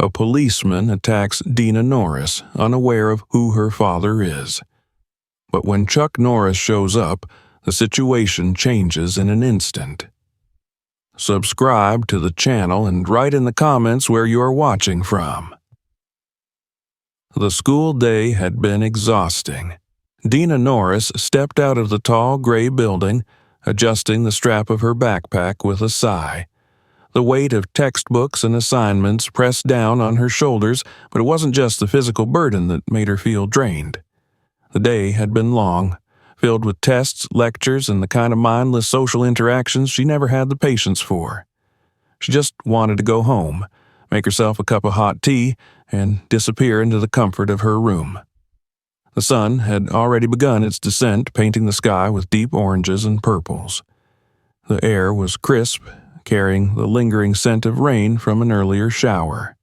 A policeman attacks Dina Norris, unaware of who her father is. But when Chuck Norris shows up, the situation changes in an instant. Subscribe to the channel and write in the comments where you are watching from. The school day had been exhausting. Dina Norris stepped out of the tall gray building, adjusting the strap of her backpack with a sigh. The weight of textbooks and assignments pressed down on her shoulders, but it wasn't just the physical burden that made her feel drained. The day had been long, filled with tests, lectures, and the kind of mindless social interactions she never had the patience for. She just wanted to go home, make herself a cup of hot tea, and disappear into the comfort of her room. The sun had already begun its descent, painting the sky with deep oranges and purples. The air was crisp, carrying the lingering scent of rain from an earlier shower.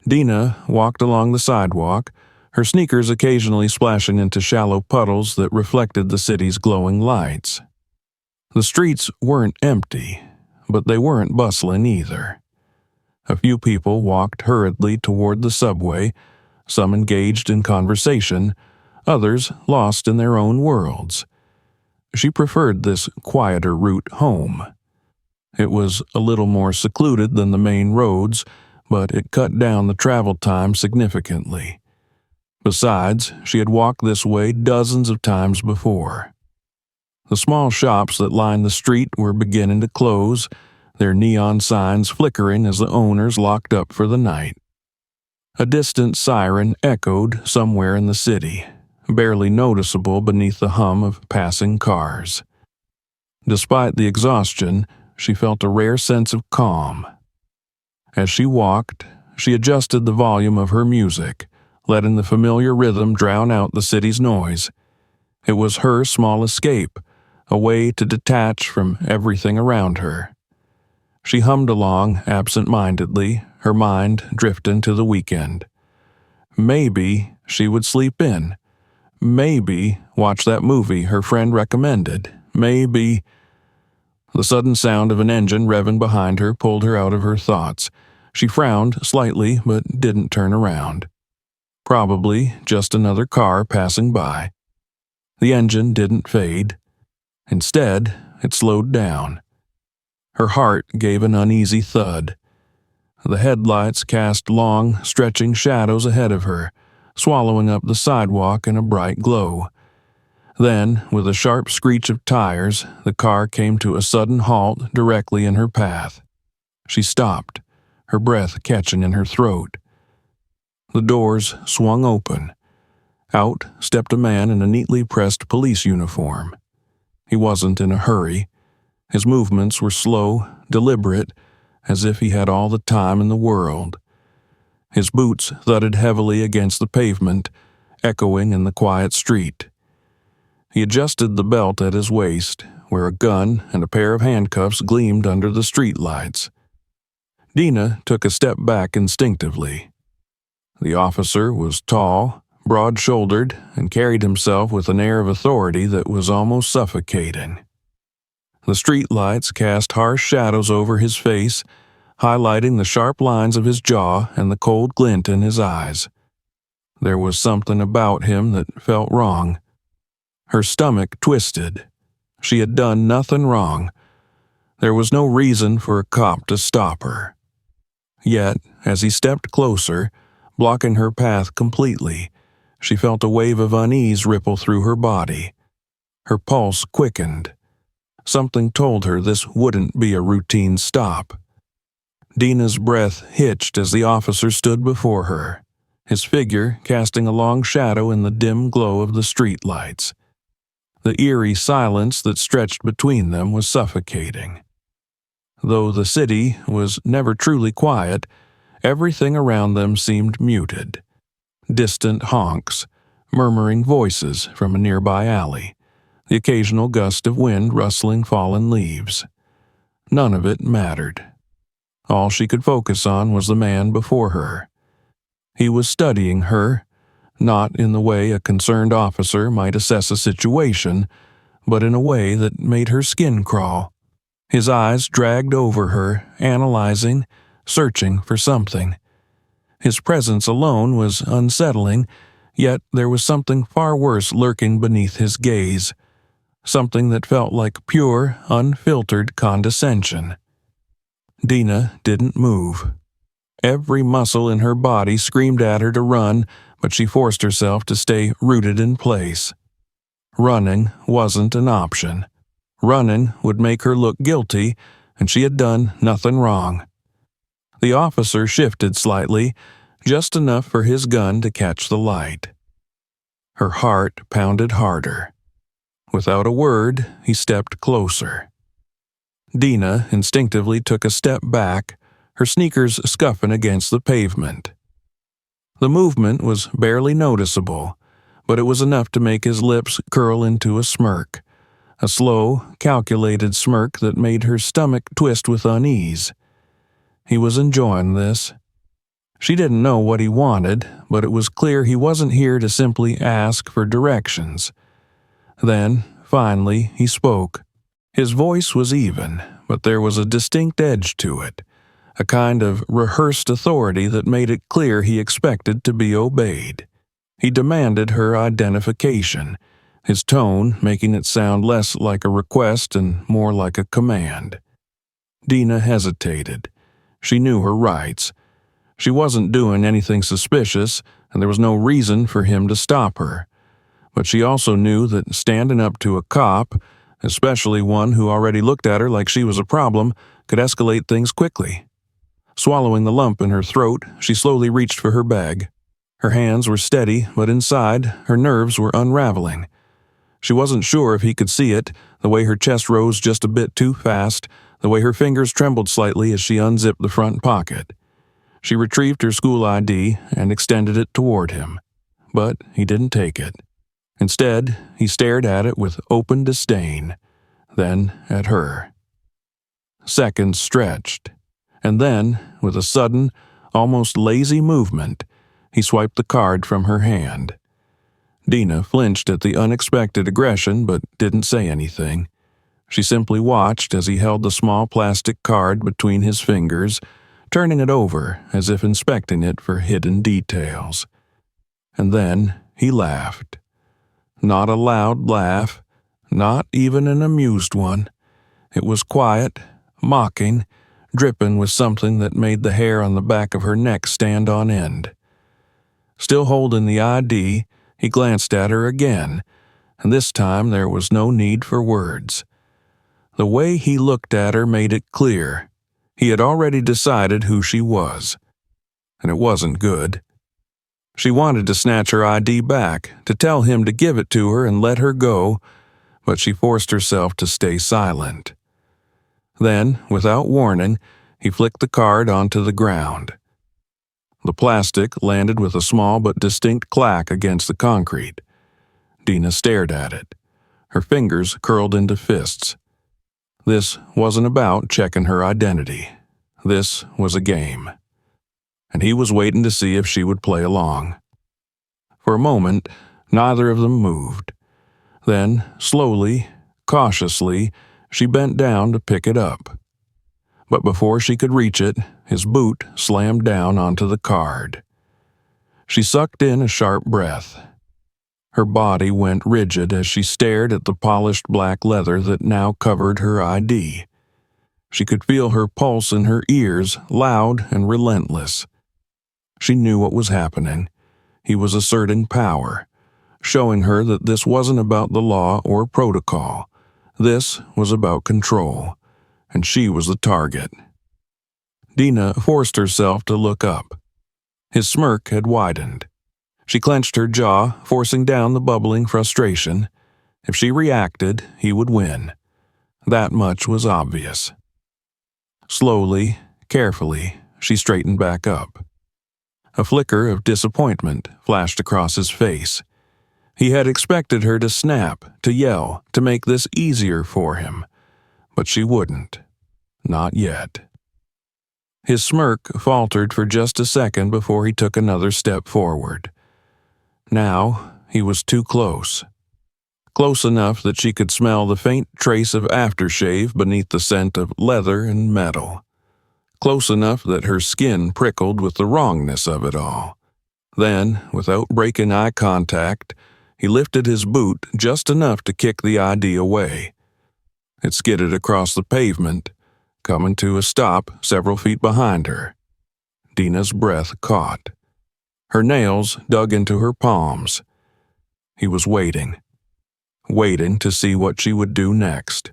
Dina walked along the sidewalk, her sneakers occasionally splashing into shallow puddles that reflected the city's glowing lights. The streets weren't empty, but they weren't bustling either. A few people walked hurriedly toward the subway, some engaged in conversation, others lost in their own worlds. She preferred this quieter route home. It was a little more secluded than the main roads, but it cut down the travel time significantly. Besides, she had walked this way dozens of times before. The small shops that lined the street were beginning to close, their neon signs flickering as the owners locked up for the night. A distant siren echoed somewhere in the city, barely noticeable beneath the hum of passing cars. Despite the exhaustion, she felt a rare sense of calm. As she walked, she adjusted the volume of her music, letting the familiar rhythm drown out the city's noise. It was her small escape, a way to detach from everything around her. She hummed along absent-mindedly, her mind drifting to the weekend. Maybe she would sleep in. Maybe watch that movie her friend recommended. Maybe... The sudden sound of an engine revving behind her pulled her out of her thoughts. She frowned slightly, but didn't turn around. Probably just another car passing by. The engine didn't fade. Instead, it slowed down. Her heart gave an uneasy thud. The headlights cast long, stretching shadows ahead of her, swallowing up the sidewalk in a bright glow. Then, with a sharp screech of tires, the car came to a sudden halt directly in her path. She stopped, her breath catching in her throat. The doors swung open. Out stepped a man in a neatly pressed police uniform. He wasn't in a hurry. His movements were slow, deliberate, as if he had all the time in the world. His boots thudded heavily against the pavement, echoing in the quiet street. He adjusted the belt at his waist, where a gun and a pair of handcuffs gleamed under the streetlights. Dina took a step back instinctively. The officer was tall, broad-shouldered, and carried himself with an air of authority that was almost suffocating. The streetlights cast harsh shadows over his face, highlighting the sharp lines of his jaw and the cold glint in his eyes. There was something about him that felt wrong. Her stomach twisted. She had done nothing wrong. There was no reason for a cop to stop her. Yet, as he stepped closer, blocking her path completely, she felt a wave of unease ripple through her body. Her pulse quickened. Something told her this wouldn't be a routine stop. Dina's breath hitched as the officer stood before her, his figure casting a long shadow in the dim glow of the streetlights. The eerie silence that stretched between them was suffocating. Though the city was never truly quiet, everything around them seemed muted. Distant honks, murmuring voices from a nearby alley, the occasional gust of wind rustling fallen leaves. None of it mattered. All she could focus on was the man before her. He was studying her, not in the way a concerned officer might assess a situation, but in a way that made her skin crawl. His eyes dragged over her, analyzing, searching for something. His presence alone was unsettling, yet there was something far worse lurking beneath his gaze, something that felt like pure, unfiltered condescension. Dina didn't move. Every muscle in her body screamed at her to run, but she forced herself to stay rooted in place. Running wasn't an option. Running would make her look guilty, and she had done nothing wrong. The officer shifted slightly, just enough for his gun to catch the light. Her heart pounded harder. Without a word, he stepped closer. Dina instinctively took a step back, her sneakers scuffing against the pavement. The movement was barely noticeable, but it was enough to make his lips curl into a smirk, a slow, calculated smirk that made her stomach twist with unease. He was enjoying this. She didn't know what he wanted, but it was clear he wasn't here to simply ask for directions. Then, finally, he spoke. His voice was even, but there was a distinct edge to it, a kind of rehearsed authority that made it clear he expected to be obeyed. He demanded her identification, his tone making it sound less like a request and more like a command. Dina hesitated. She knew her rights. She wasn't doing anything suspicious, and there was no reason for him to stop her. But she also knew that standing up to a cop, especially one who already looked at her like she was a problem, could escalate things quickly. Swallowing the lump in her throat, she slowly reached for her bag. Her hands were steady, but inside, her nerves were unraveling. She wasn't sure if he could see it, the way her chest rose just a bit too fast, the way her fingers trembled slightly as she unzipped the front pocket. She retrieved her school ID and extended it toward him, but he didn't take it. Instead, he stared at it with open disdain, then at her. Seconds stretched, and then, with a sudden, almost lazy movement, he swiped the card from her hand. Dina flinched at the unexpected aggression but didn't say anything. She simply watched as he held the small plastic card between his fingers, turning it over as if inspecting it for hidden details. And then he laughed. Not a loud laugh, not even an amused one. It was quiet, mocking, dripping with something that made the hair on the back of her neck stand on end. Still holding the ID, he glanced at her again, and this time there was no need for words. The way he looked at her made it clear. He had already decided who she was, and it wasn't good. She wanted to snatch her ID back, to tell him to give it to her and let her go, but she forced herself to stay silent. Then, without warning, he flicked the card onto the ground. The plastic landed with a small but distinct clack against the concrete. Dina stared at it. Her fingers curled into fists. This wasn't about checking her identity. This was a game. And he was waiting to see if she would play along. For a moment, neither of them moved. Then, slowly, cautiously, she bent down to pick it up. But before she could reach it, his boot slammed down onto the card. She sucked in a sharp breath. Her body went rigid as she stared at the polished black leather that now covered her ID. She could feel her pulse in her ears, loud and relentless. She knew what was happening. He was asserting power, showing her that this wasn't about the law or protocol. This was about control, and she was the target. Dina forced herself to look up. His smirk had widened. She clenched her jaw, forcing down the bubbling frustration. If she reacted, he would win. That much was obvious. Slowly, carefully, she straightened back up. A flicker of disappointment flashed across his face. He had expected her to snap, to yell, to make this easier for him. But she wouldn't. Not yet. His smirk faltered for just a second before he took another step forward. Now, he was too close. Close enough that she could smell the faint trace of aftershave beneath the scent of leather and metal. close enough that her skin prickled with the wrongness of it all. Then, without breaking eye contact, he lifted his boot just enough to kick the ID away. It skidded across the pavement, coming to a stop several feet behind her. Dina's breath caught. Her nails dug into her palms. He was waiting to see what she would do next.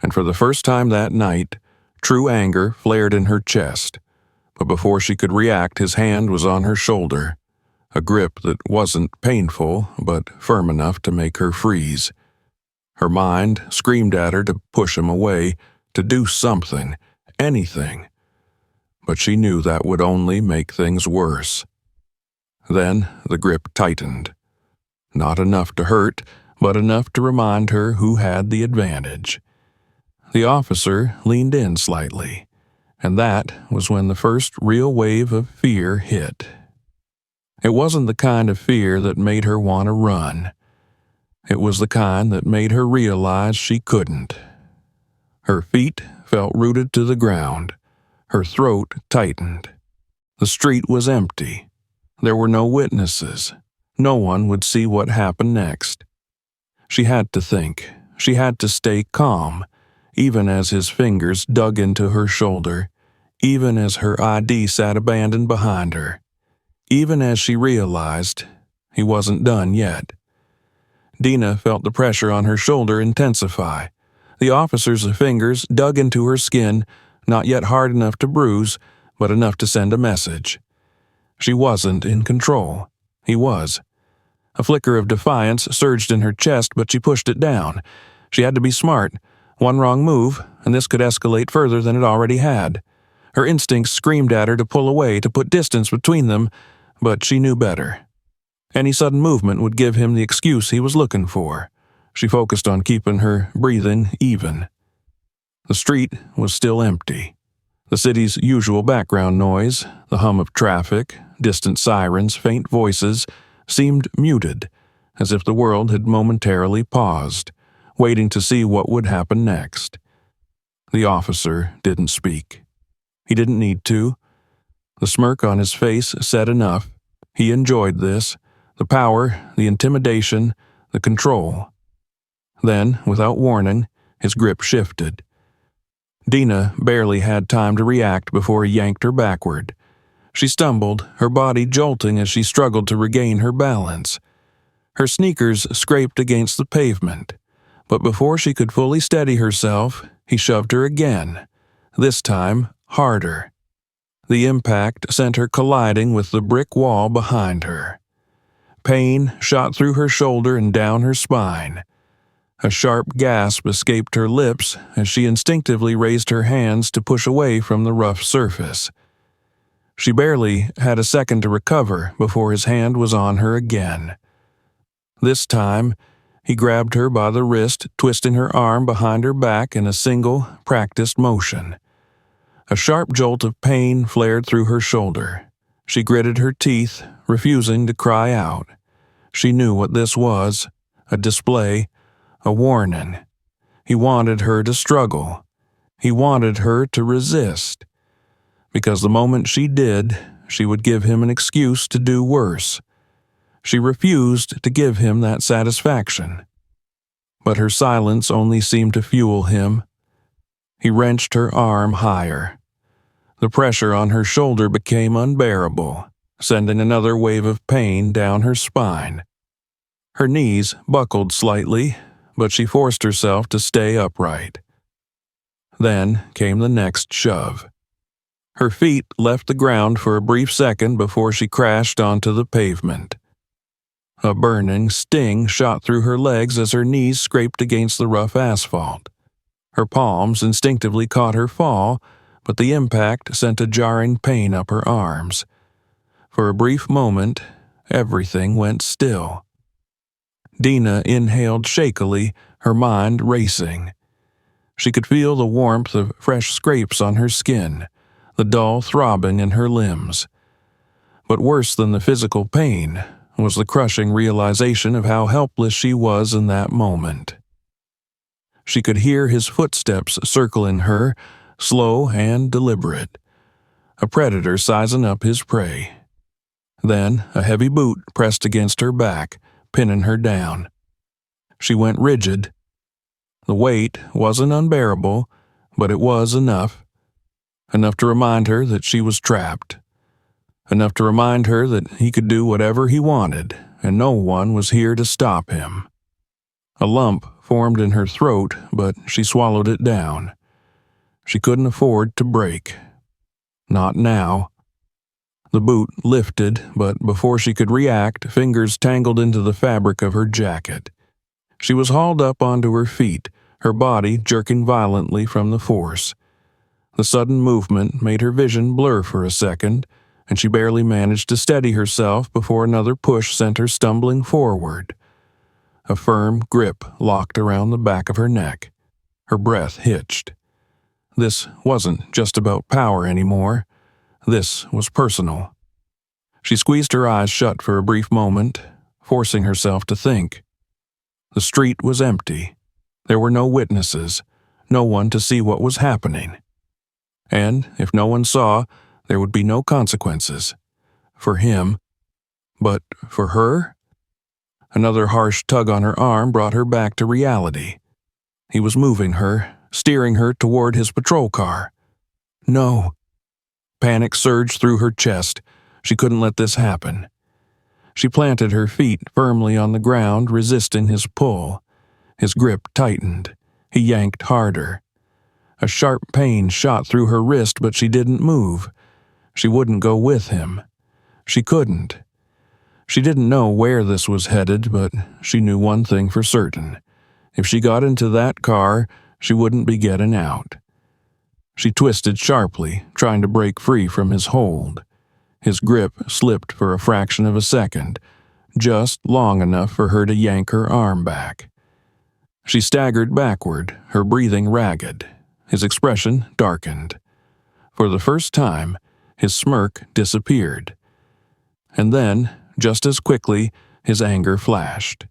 And for the first time that night, true anger flared in her chest. But before she could react, his hand was on her shoulder, a grip that wasn't painful, but firm enough to make her freeze. Her mind screamed at her to push him away, to do something, anything. But she knew that would only make things worse. Then the grip tightened. Not enough to hurt, but enough to remind her who had the advantage. The officer leaned in slightly, and that was when the first real wave of fear hit. It wasn't the kind of fear that made her want to run. It was the kind that made her realize she couldn't. Her feet felt rooted to the ground. Her throat tightened. The street was empty. There were no witnesses. No one would see what happened next. She had to think. She had to stay calm, even as his fingers dug into her shoulder, even as her ID sat abandoned behind her, even as she realized he wasn't done yet. Dina felt the pressure on her shoulder intensify. The officer's fingers dug into her skin, not yet hard enough to bruise, but enough to send a message. She wasn't in control. He was. A flicker of defiance surged in her chest, but she pushed it down. She had to be smart. One wrong move, and this could escalate further than it already had. Her instincts screamed at her to pull away, to put distance between them, but she knew better. Any sudden movement would give him the excuse he was looking for. She focused on keeping her breathing even. The street was still empty. The city's usual background noise, the hum of traffic, distant sirens, faint voices, seemed muted, as if the world had momentarily paused, waiting to see what would happen next. The officer didn't speak. He didn't need to. The smirk on his face said enough. He enjoyed this, the power, the intimidation, the control. Then, without warning, his grip shifted. Dina barely had time to react before he yanked her backward. She stumbled, her body jolting as she struggled to regain her balance. Her sneakers scraped against the pavement, but before she could fully steady herself, he shoved her again, this time harder. The impact sent her colliding with the brick wall behind her. Pain shot through her shoulder and down her spine. A sharp gasp escaped her lips as she instinctively raised her hands to push away from the rough surface. She barely had a second to recover before his hand was on her again. This time, he grabbed her by the wrist, twisting her arm behind her back in a single, practiced motion. A sharp jolt of pain flared through her shoulder. She gritted her teeth, refusing to cry out. She knew what this was, a display, a warning. He wanted her to struggle. He wanted her to resist. Because the moment she did, she would give him an excuse to do worse. She refused to give him that satisfaction. But her silence only seemed to fuel him. He wrenched her arm higher. The pressure on her shoulder became unbearable, sending another wave of pain down her spine. Her knees buckled slightly, but she forced herself to stay upright. Then came the next shove. Her feet left the ground for a brief second before she crashed onto the pavement. A burning sting shot through her legs as her knees scraped against the rough asphalt. Her palms instinctively caught her fall, but the impact sent a jarring pain up her arms. For a brief moment, everything went still. Dina inhaled shakily, her mind racing. She could feel the warmth of fresh scrapes on her skin, the dull throbbing in her limbs. But worse than the physical pain was the crushing realization of how helpless she was in that moment. She could hear his footsteps circling her, slow and deliberate, a predator sizing up his prey. Then a heavy boot pressed against her back, pinning her down. She went rigid. The weight wasn't unbearable, but it was enough. Enough to remind her that she was trapped. Enough to remind her that he could do whatever he wanted, and no one was here to stop him. A lump formed in her throat, but she swallowed it down. She couldn't afford to break. Not now. The boot lifted, but before she could react, fingers tangled into the fabric of her jacket. She was hauled up onto her feet, her body jerking violently from the force. The sudden movement made her vision blur for a second, and she barely managed to steady herself before another push sent her stumbling forward. A firm grip locked around the back of her neck. Her breath hitched. This wasn't just about power anymore. This was personal. She squeezed her eyes shut for a brief moment, forcing herself to think. The street was empty. There were no witnesses, no one to see what was happening. And if no one saw, there would be no consequences. For him. But for her? Another harsh tug on her arm brought her back to reality. He was moving her, steering her toward his patrol car. No. Panic surged through her chest. She couldn't let this happen. She planted her feet firmly on the ground, resisting his pull. His grip tightened. He yanked harder. A sharp pain shot through her wrist, but she didn't move. She wouldn't go with him. She couldn't. She didn't know where this was headed, but she knew one thing for certain. If she got into that car, she wouldn't be getting out. She twisted sharply, trying to break free from his hold. His grip slipped for a fraction of a second, just long enough for her to yank her arm back. She staggered backward, her breathing ragged. His expression darkened. For the first time, his smirk disappeared. And then, just as quickly, his anger flashed.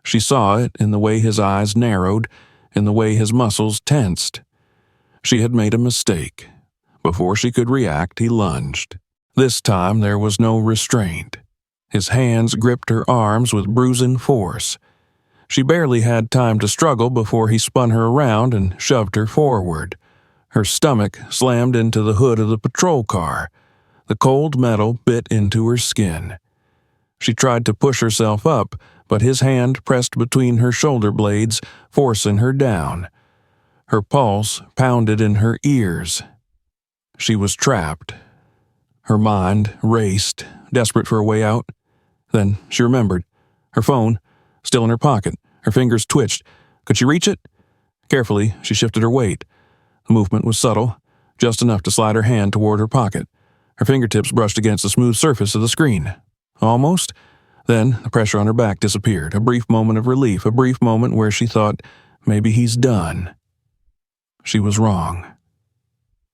She saw it in the way his eyes narrowed, in the way his muscles tensed. She had made a mistake. Before she could react, he lunged. This time there was no restraint. His hands gripped her arms with bruising force. She barely had time to struggle before he spun her around and shoved her forward. Her stomach slammed into the hood of the patrol car. The cold metal bit into her skin. She tried to push herself up, but his hand pressed between her shoulder blades, forcing her down. Her pulse pounded in her ears. She was trapped. Her mind raced, desperate for a way out. Then she remembered. Her phone, still in her pocket. Her fingers twitched. Could she reach it? Carefully, she shifted her weight. The movement was subtle, just enough to slide her hand toward her pocket. Her fingertips brushed against the smooth surface of the screen. Almost. Then the pressure on her back disappeared. A brief moment of relief, a brief moment where she thought, maybe he's done. She was wrong.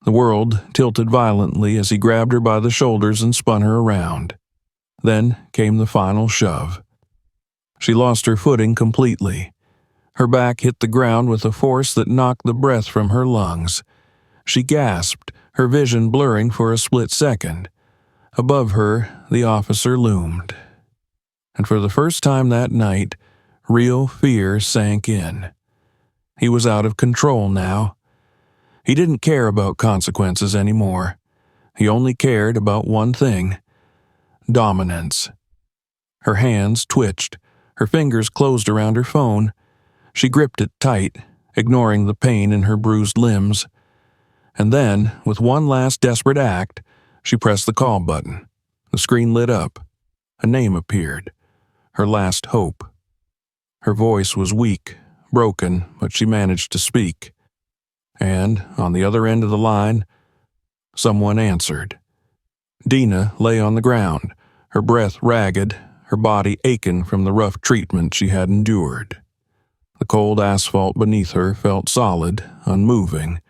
The world tilted violently as he grabbed her by the shoulders and spun her around. Then came the final shove. She lost her footing completely. Her back hit the ground with a force that knocked the breath from her lungs. She gasped, her vision blurring for a split second. Above her, the officer loomed. And for the first time that night, real fear sank in. He was out of control now. He didn't care about consequences anymore. He only cared about one thing: dominance. Her hands twitched. Her fingers closed around her phone. She gripped it tight, ignoring the pain in her bruised limbs. And then, with one last desperate act, she pressed the call button. The screen lit up. A name appeared. Her last hope. Her voice was weak, broken, but she managed to speak. And, on the other end of the line, someone answered. Dina lay on the ground, her breath ragged, her body aching from the rough treatment she had endured. The cold asphalt beneath her felt solid, unmoving,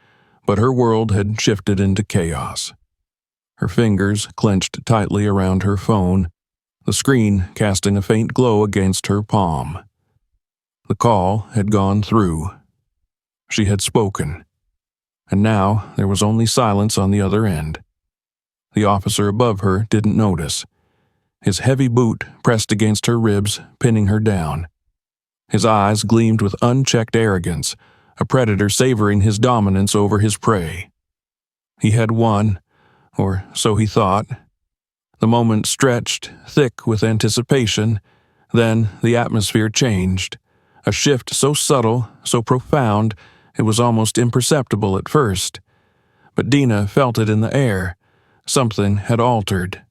but her world had shifted into chaos. Her fingers clenched tightly around her phone, the screen casting a faint glow against her palm. The call had gone through. She had spoken. and now there was only silence on the other end. The officer above her didn't notice. His heavy boot pressed against her ribs, pinning her down. His eyes gleamed with unchecked arrogance, a predator savoring his dominance over his prey. He had won, or so he thought. The moment stretched, thick with anticipation. Then the atmosphere changed. A shift so subtle, so profound, it was almost imperceptible at first. But Dina felt it in the air. Something had altered.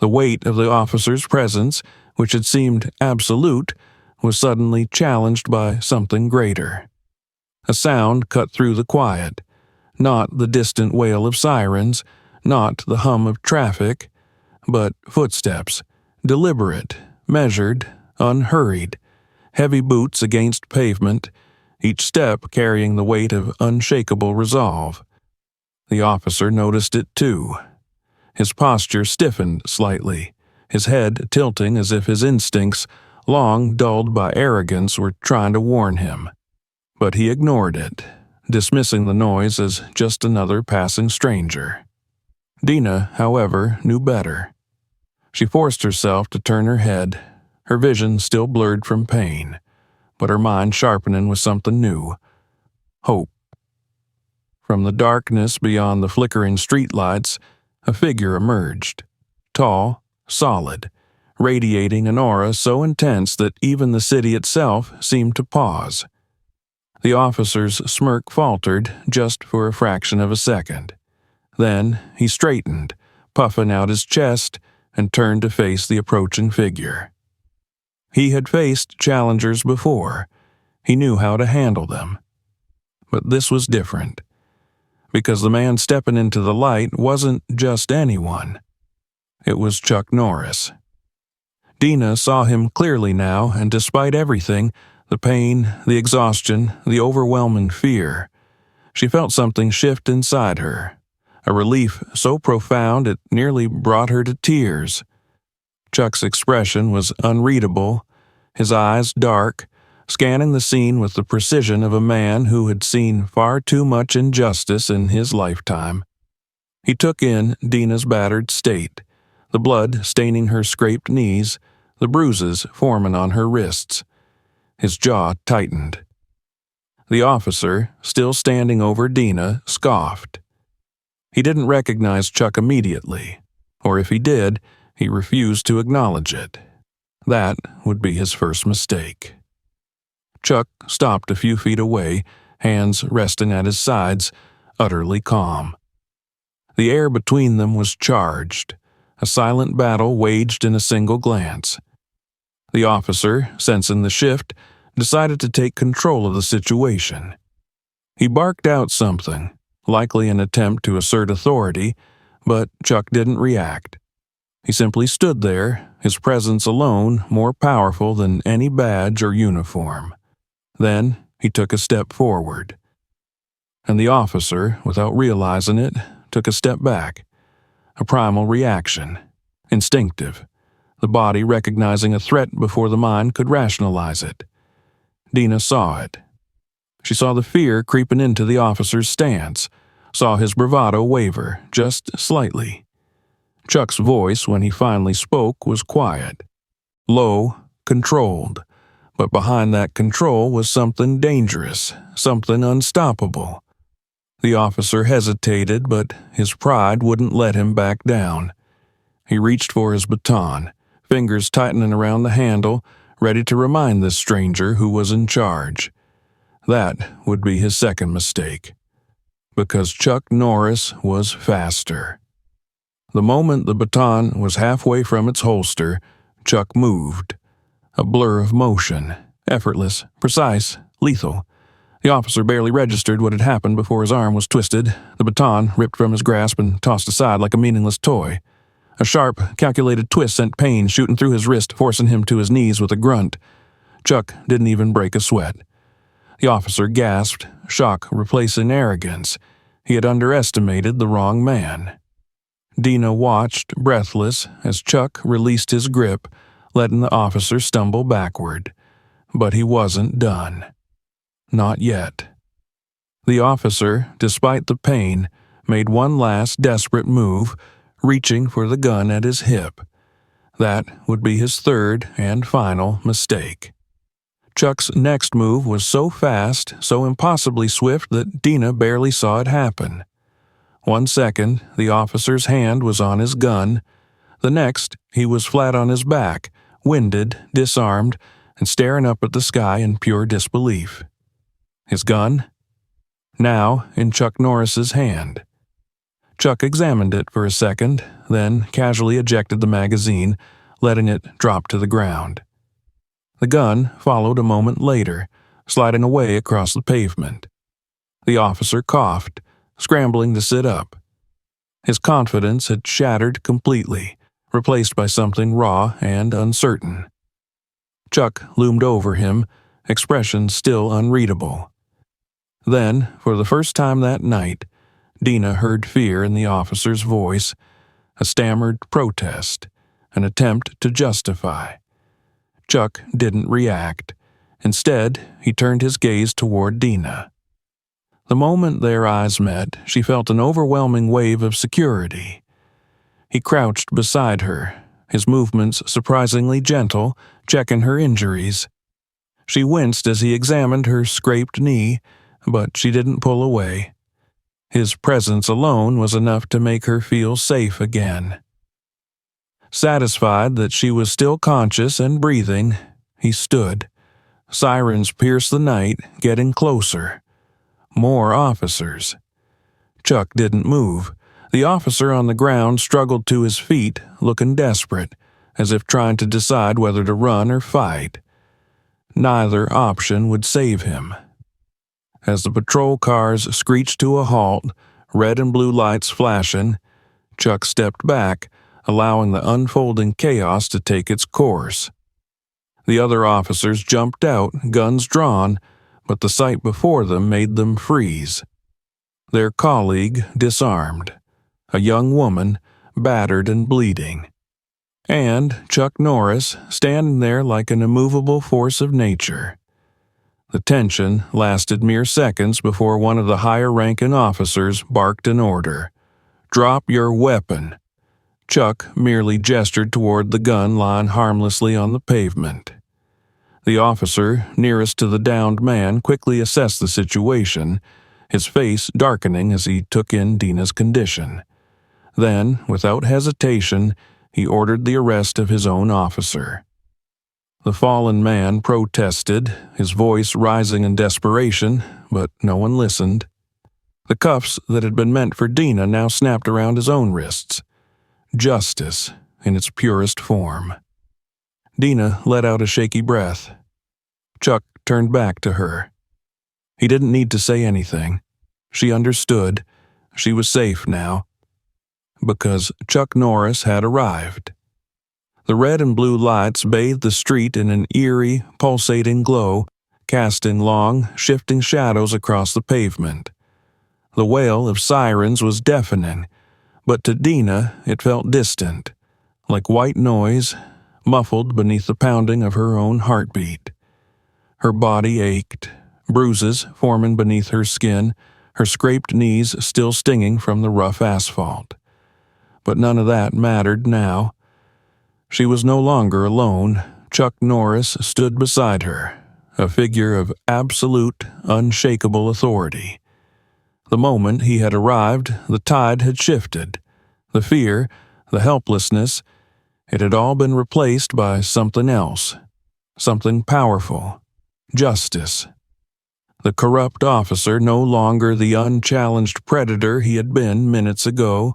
The weight of the officer's presence, which had seemed absolute, was suddenly challenged by something greater. A sound cut through the quiet. Not the distant wail of sirens, not the hum of traffic, but footsteps, deliberate, measured, unhurried, heavy boots against pavement, each step carrying the weight of unshakable resolve. The officer noticed it too. His posture stiffened slightly, his head tilting as if his instincts, long dulled by arrogance, were trying to warn him. But he ignored it, dismissing the noise as just another passing stranger. Dina, however, knew better. She forced herself to turn her head, her vision still blurred from pain, but her mind sharpening with something new: hope. From the darkness beyond the flickering streetlights, a figure emerged, tall, solid, radiating an aura so intense that even the city itself seemed to pause. The officer's smirk faltered just for a fraction of a second. Then he straightened, puffing out his chest, and turned to face the approaching figure. He had faced challengers before. He knew how to handle them. But this was different, because the man stepping into the light wasn't just anyone. It was Chuck Norris. Dina saw him clearly now, and despite everything, the pain, the exhaustion, the overwhelming fear, she felt something shift inside her, a relief so profound it nearly brought her to tears. Chuck's expression was unreadable, his eyes dark, scanning the scene with the precision of a man who had seen far too much injustice in his lifetime. He took in Dina's battered state, the blood staining her scraped knees, the bruises forming on her wrists. His jaw tightened. The officer, still standing over Dina, scoffed. He didn't recognize Chuck immediately, or if he did, he refused to acknowledge it. That would be his first mistake. Chuck stopped a few feet away, hands resting at his sides, utterly calm. The air between them was charged, a silent battle waged in a single glance. The officer, sensing the shift, decided to take control of the situation. He barked out something, likely an attempt to assert authority, but Chuck didn't react. He simply stood there, his presence alone more powerful than any badge or uniform. Then he took a step forward. And the officer, without realizing it, took a step back. A primal reaction, instinctive, the body recognizing a threat before the mind could rationalize it. Dina saw it. She saw the fear creeping into the officer's stance, saw his bravado waver just slightly. Chuck's voice, when he finally spoke, was quiet, low, controlled, but behind that control was something dangerous, something unstoppable. The officer hesitated, but his pride wouldn't let him back down. He reached for his baton, fingers tightening around the handle, ready to remind this stranger who was in charge. That would be his second mistake, because Chuck Norris was faster. The moment the baton was halfway from its holster, Chuck moved. A blur of motion, effortless, precise, lethal. The officer barely registered what had happened before his arm was twisted, the baton ripped from his grasp and tossed aside like a meaningless toy. A sharp, calculated twist sent pain shooting through his wrist, forcing him to his knees with a grunt. Chuck didn't even break a sweat. The officer gasped, shock replacing arrogance. He had underestimated the wrong man. Dina watched, breathless, as Chuck released his grip, letting the officer stumble backward. But he wasn't done. Not yet. The officer, despite the pain, made one last desperate move, reaching for the gun at his hip. That would be his third and final mistake. Chuck's next move was so fast, so impossibly swift that Dina barely saw it happen. 1 second, the officer's hand was on his gun. The next, he was flat on his back, winded, disarmed, and staring up at the sky in pure disbelief. His gun? Now in Chuck Norris's hand. Chuck examined it for a second, then casually ejected the magazine, letting it drop to the ground. The gun followed a moment later, sliding away across the pavement. The officer coughed, scrambling to sit up. His confidence had shattered completely, replaced by something raw and uncertain. Chuck loomed over him, expression still unreadable. Then, for the first time that night, Dina heard fear in the officer's voice, a stammered protest, an attempt to justify. Chuck didn't react. Instead, he turned his gaze toward Dina. The moment their eyes met, she felt an overwhelming wave of security. He crouched beside her, his movements surprisingly gentle, checking her injuries. She winced as he examined her scraped knee, but she didn't pull away. His presence alone was enough to make her feel safe again. Satisfied that she was still conscious and breathing, he stood. Sirens pierced the night, getting closer. More officers. Chuck didn't move. The officer on the ground struggled to his feet, looking desperate, as if trying to decide whether to run or fight. Neither option would save him. As the patrol cars screeched to a halt, red and blue lights flashing, Chuck stepped back, allowing the unfolding chaos to take its course. The other officers jumped out, guns drawn, but the sight before them made them freeze. Their colleague disarmed, a young woman, battered and bleeding. And Chuck Norris standing there like an immovable force of nature. The tension lasted mere seconds before one of the higher-ranking officers barked an order. "Drop your weapon." Chuck merely gestured toward the gun lying harmlessly on the pavement. The officer nearest to the downed man quickly assessed the situation, his face darkening as he took in Dina's condition. Then, without hesitation, he ordered the arrest of his own officer. The fallen man protested, his voice rising in desperation, but no one listened. The cuffs that had been meant for Dina now snapped around his own wrists. Justice in its purest form. Dina let out a shaky breath. Chuck turned back to her. He didn't need to say anything. She understood. She was safe now. Because Chuck Norris had arrived. The red and blue lights bathed the street in an eerie, pulsating glow, casting long, shifting shadows across the pavement. The wail of sirens was deafening, but to Dina it felt distant, like white noise, muffled beneath the pounding of her own heartbeat. Her body ached, bruises forming beneath her skin, her scraped knees still stinging from the rough asphalt. But none of that mattered now. She was no longer alone. Chuck Norris stood beside her, a figure of absolute, unshakable authority. The moment he had arrived, the tide had shifted. The fear, the helplessness, it had all been replaced by something else, something powerful, justice. The corrupt officer, no longer the unchallenged predator he had been minutes ago,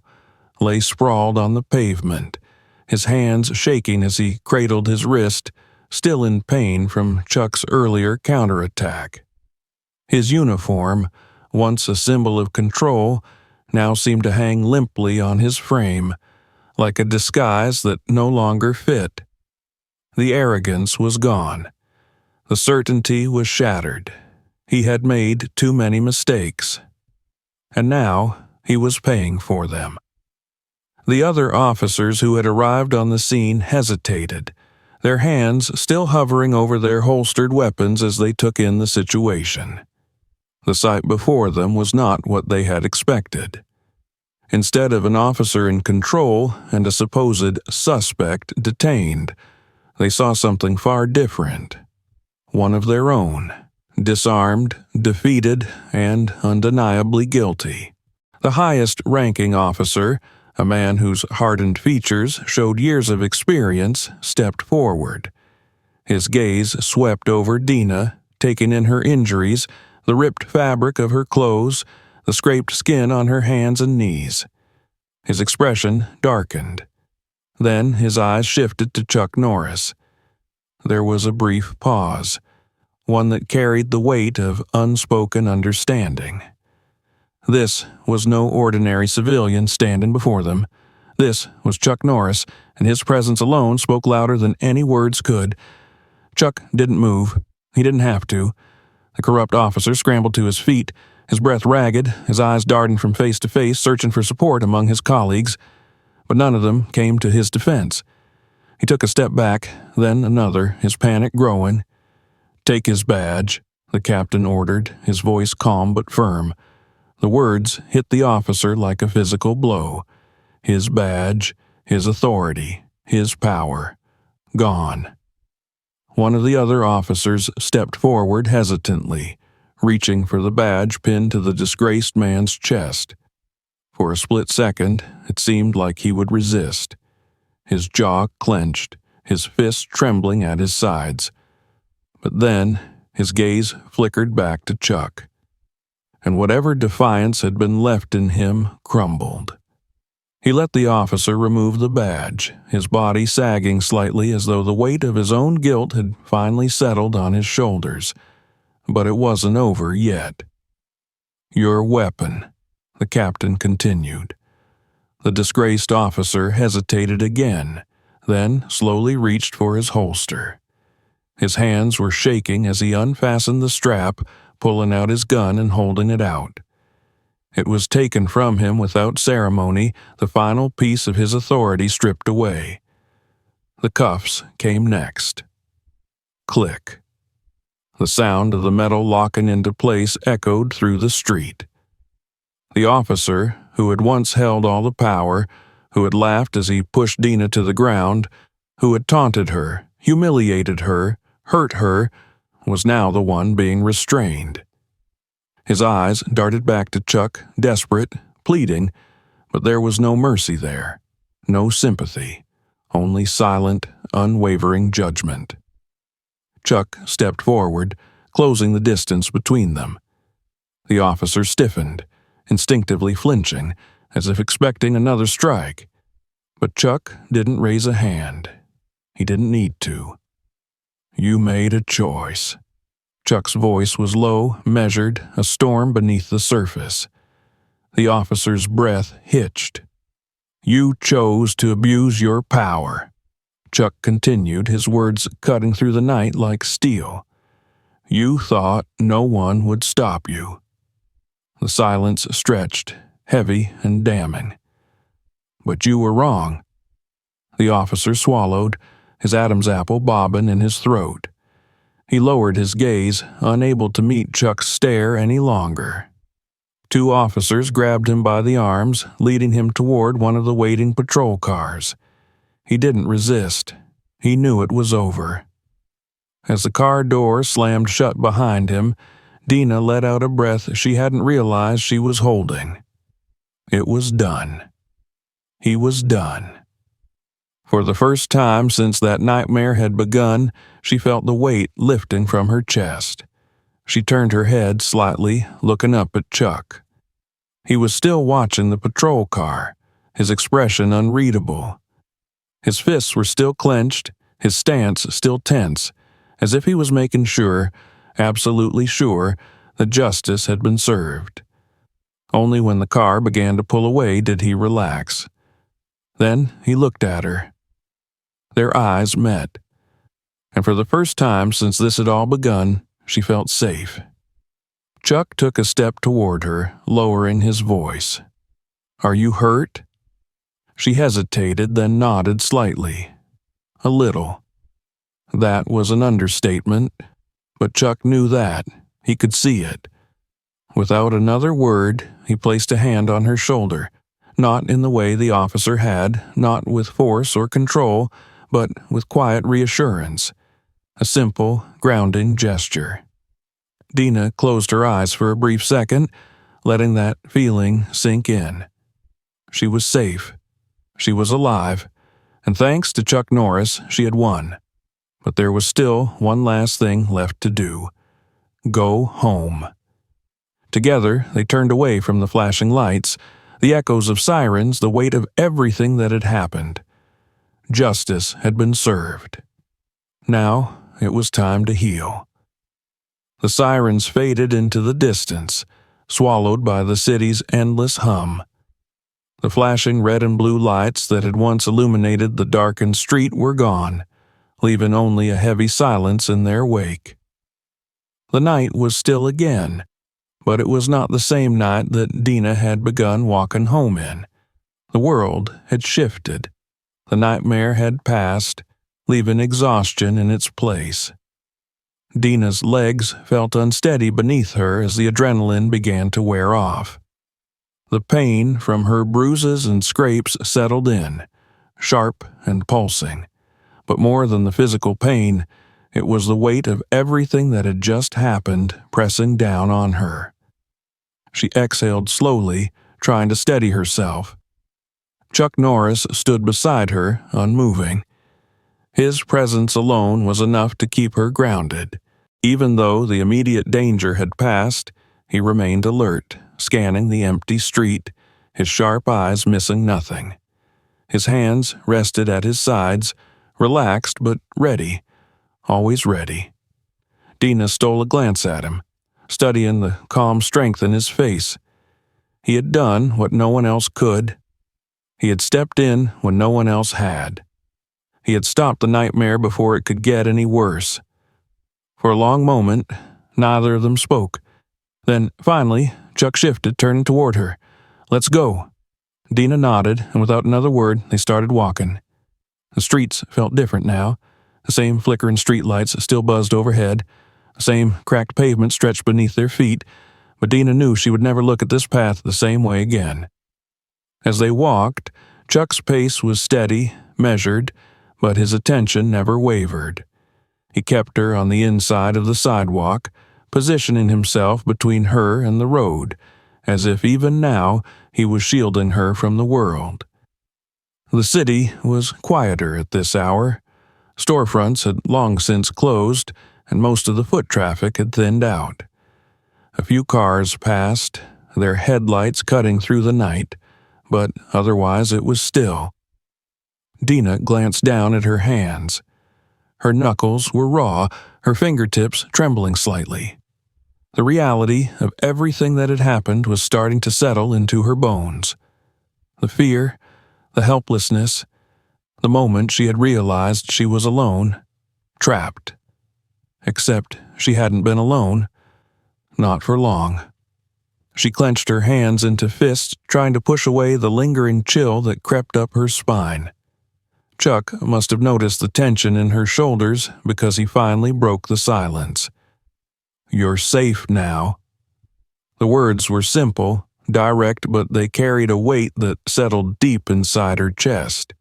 lay sprawled on the pavement, his hands shaking as he cradled his wrist, still in pain from Chuck's earlier counterattack. His uniform, once a symbol of control, now seemed to hang limply on his frame, like a disguise that no longer fit. The arrogance was gone. The certainty was shattered. He had made too many mistakes. And now he was paying for them. The other officers who had arrived on the scene hesitated, their hands still hovering over their holstered weapons as they took in the situation. The sight before them was not what they had expected. Instead of an officer in control and a supposed suspect detained, they saw something far different. One of their own, disarmed, defeated, and undeniably guilty. The highest-ranking officer, a man whose hardened features showed years of experience, stepped forward. His gaze swept over Dina, taking in her injuries, the ripped fabric of her clothes, the scraped skin on her hands and knees. His expression darkened. Then his eyes shifted to Chuck Norris. There was a brief pause, one that carried the weight of unspoken understanding. This was no ordinary civilian standing before them. This was Chuck Norris, and his presence alone spoke louder than any words could. Chuck didn't move. He didn't have to. The corrupt officer scrambled to his feet, his breath ragged, his eyes darting from face to face, searching for support among his colleagues. But none of them came to his defense. He took a step back, then another, his panic growing. "Take his badge," the captain ordered, his voice calm but firm. The words hit the officer like a physical blow. His badge, his authority, his power, gone. One of the other officers stepped forward hesitantly, reaching for the badge pinned to the disgraced man's chest. For a split second, it seemed like he would resist. His jaw clenched, his fists trembling at his sides. But then, his gaze flickered back to Chuck, and whatever defiance had been left in him crumbled. He let the officer remove the badge, his body sagging slightly as though the weight of his own guilt had finally settled on his shoulders. But it wasn't over yet. "Your weapon," the captain continued. The disgraced officer hesitated again, then slowly reached for his holster. His hands were shaking as he unfastened the strap, pulling out his gun and holding it out. It was taken from him without ceremony, the final piece of his authority stripped away. The cuffs came next. Click. The sound of the metal locking into place echoed through the street. The officer, who had once held all the power, who had laughed as he pushed Dina to the ground, who had taunted her, humiliated her, hurt her, was now the one being restrained. His eyes darted back to Chuck, desperate, pleading, but there was no mercy there, no sympathy, only silent, unwavering judgment. Chuck stepped forward, closing the distance between them. The officer stiffened, instinctively flinching, as if expecting another strike. But Chuck didn't raise a hand. He didn't need to. "You made a choice." Chuck's voice was low, measured, a storm beneath the surface. The officer's breath hitched. "You chose to abuse your power." Chuck continued, his words cutting through the night like steel. "You thought no one would stop you." The silence stretched, heavy and damning. "But you were wrong." The officer swallowed, his Adam's apple bobbing in his throat. He lowered his gaze, unable to meet Chuck's stare any longer. Two officers grabbed him by the arms, leading him toward one of the waiting patrol cars. He didn't resist. He knew it was over. As the car door slammed shut behind him, Dina let out a breath she hadn't realized she was holding. It was done. He was done. For the first time since that nightmare had begun, she felt the weight lifting from her chest. She turned her head slightly, looking up at Chuck. He was still watching the patrol car, his expression unreadable. His fists were still clenched, his stance still tense, as if he was making sure, absolutely sure, that justice had been served. Only when the car began to pull away did he relax. Then he looked at her. Their eyes met, and for the first time since this had all begun, she felt safe. Chuck took a step toward her, lowering his voice. "Are you hurt?" She hesitated, then nodded slightly. A little. That was an understatement, but Chuck knew that. He could see it. Without another word, he placed a hand on her shoulder, not in the way the officer had, not with force or control, but with quiet reassurance. A simple, grounding gesture. Dina closed her eyes for a brief second, letting that feeling sink in. She was safe. She was alive. And thanks to Chuck Norris, she had won. But there was still one last thing left to do. Go home. Together, they turned away from the flashing lights, the echoes of sirens, the weight of everything that had happened. Justice had been served. Now, it was time to heal. The sirens faded into the distance, swallowed by the city's endless hum. The flashing red and blue lights that had once illuminated the darkened street were gone, leaving only a heavy silence in their wake. The night was still again, but it was not the same night that Dina had begun walking home in. The world had shifted. The nightmare had passed, leaving exhaustion in its place. Dina's legs felt unsteady beneath her as the adrenaline began to wear off. The pain from her bruises and scrapes settled in, sharp and pulsing. But more than the physical pain, it was the weight of everything that had just happened pressing down on her. She exhaled slowly, trying to steady herself. Chuck Norris stood beside her, unmoving. His presence alone was enough to keep her grounded. Even though the immediate danger had passed, he remained alert, scanning the empty street, his sharp eyes missing nothing. His hands rested at his sides, relaxed but ready, always ready. Dina stole a glance at him, studying the calm strength in his face. He had done what no one else could. He had stepped in when no one else had. He had stopped the nightmare before it could get any worse. For a long moment, neither of them spoke. Then, finally, Chuck shifted, turning toward her. "Let's go." Dina nodded, and without another word, they started walking. The streets felt different now. The same flickering streetlights still buzzed overhead. The same cracked pavement stretched beneath their feet, but Dina knew she would never look at this path the same way again. As they walked, Chuck's pace was steady, measured, but his attention never wavered. He kept her on the inside of the sidewalk, positioning himself between her and the road, as if even now he was shielding her from the world. The city was quieter at this hour. Storefronts had long since closed, and most of the foot traffic had thinned out. A few cars passed, their headlights cutting through the night, but otherwise it was still. Dina glanced down at her hands. Her knuckles were raw, her fingertips trembling slightly. The reality of everything that had happened was starting to settle into her bones. The fear, the helplessness, the moment she had realized she was alone, trapped. Except she hadn't been alone. Not for long. She clenched her hands into fists, trying to push away the lingering chill that crept up her spine. Chuck must have noticed the tension in her shoulders because he finally broke the silence. "You're safe now." The words were simple, direct, but they carried a weight that settled deep inside her chest.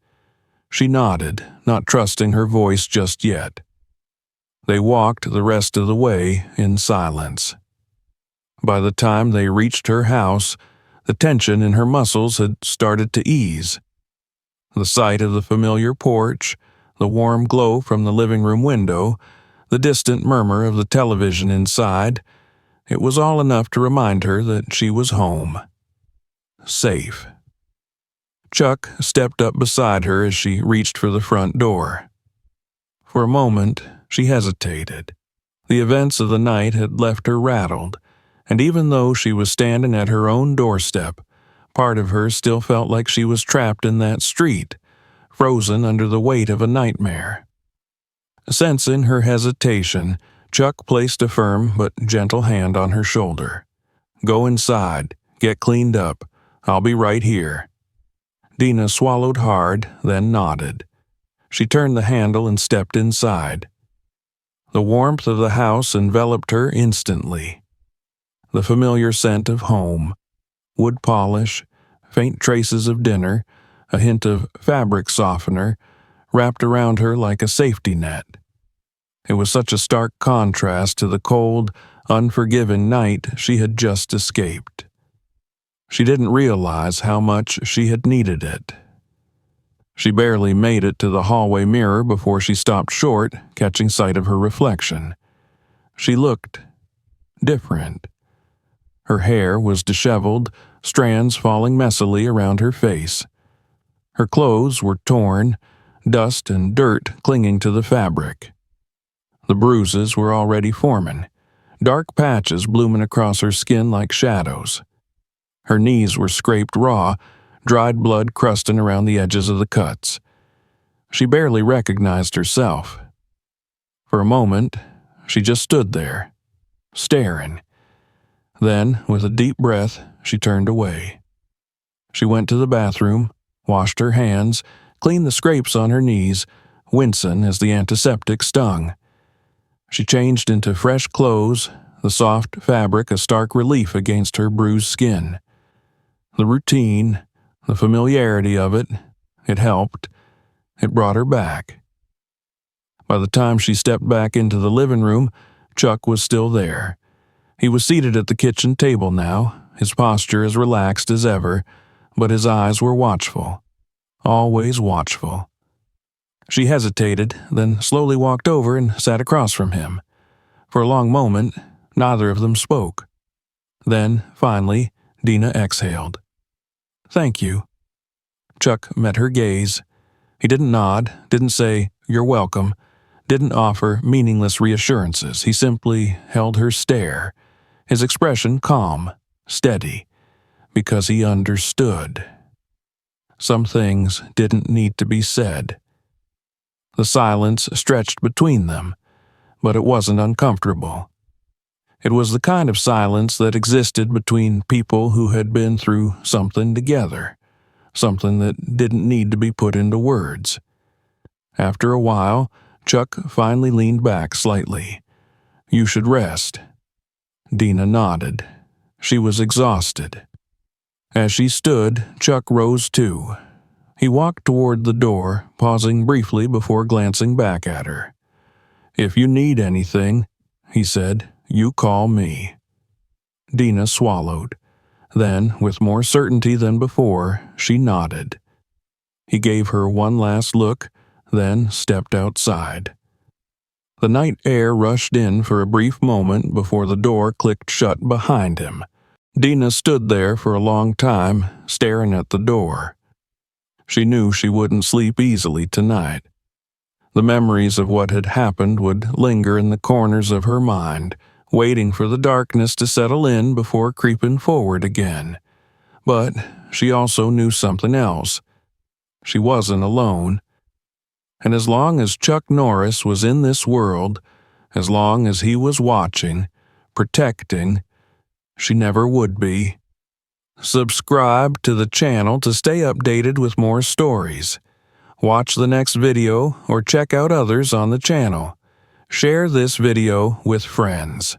She nodded, not trusting her voice just yet. They walked the rest of the way in silence. By the time they reached her house, the tension in her muscles had started to ease. The sight of the familiar porch, the warm glow from the living room window, the distant murmur of the television inside, it was all enough to remind her that she was home. Safe. Chuck stepped up beside her as she reached for the front door. For a moment, she hesitated. The events of the night had left her rattled, and even though she was standing at her own doorstep, part of her still felt like she was trapped in that street, frozen under the weight of a nightmare. Sensing her hesitation, Chuck placed a firm but gentle hand on her shoulder. "Go inside. Get cleaned up. I'll be right here." Dina swallowed hard, then nodded. She turned the handle and stepped inside. The warmth of the house enveloped her instantly. the familiar scent of home, wood polish, faint traces of dinner, a hint of fabric softener, wrapped around her like a safety net. It was such a stark contrast to the cold, unforgiving night she had just escaped. She didn't realize how much she had needed it. She barely made it to the hallway mirror before she stopped short, catching sight of her reflection. She looked different. Her hair was disheveled, strands falling messily around her face. Her clothes were torn, dust and dirt clinging to the fabric. The bruises were already forming, dark patches blooming across her skin like shadows. Her knees were scraped raw, dried blood crusting around the edges of the cuts. She barely recognized herself. For a moment, she just stood there, staring. Then, with a deep breath, she turned away. She went to the bathroom, washed her hands, cleaned the scrapes on her knees, wincing as the antiseptic stung. She changed into fresh clothes, the soft fabric a stark relief against her bruised skin. The routine, the familiarity of it, it helped. It brought her back. By the time she stepped back into the living room, Chuck was still there. He was seated at the kitchen table now, his posture as relaxed as ever, but his eyes were watchful. Always watchful. She hesitated, then slowly walked over and sat across from him. For a long moment, neither of them spoke. Then, finally, Dina exhaled. "Thank you." Chuck met her gaze. He didn't nod, didn't say, "You're welcome," didn't offer meaningless reassurances. He simply held her stare, his expression calm, steady, because he understood. Some things didn't need to be said. The silence stretched between them, but it wasn't uncomfortable. It was the kind of silence that existed between people who had been through something together, something that didn't need to be put into words. After a while, Chuck finally leaned back slightly. "You should rest." Dina nodded. She was exhausted. As she stood, Chuck rose too. He walked toward the door, pausing briefly before glancing back at her. "If you need anything," he said, "you call me." Dina swallowed. Then, with more certainty than before, she nodded. He gave her one last look, then stepped outside. The night air rushed in for a brief moment before the door clicked shut behind him. Dina stood there for a long time, staring at the door. She knew she wouldn't sleep easily tonight. The memories of what had happened would linger in the corners of her mind, waiting for the darkness to settle in before creeping forward again. But she also knew something else. She wasn't alone. And as long as Chuck Norris was in this world, as long as he was watching, protecting, she never would be. Subscribe to the channel to stay updated with more stories. Watch the next video or check out others on the channel. Share this video with friends.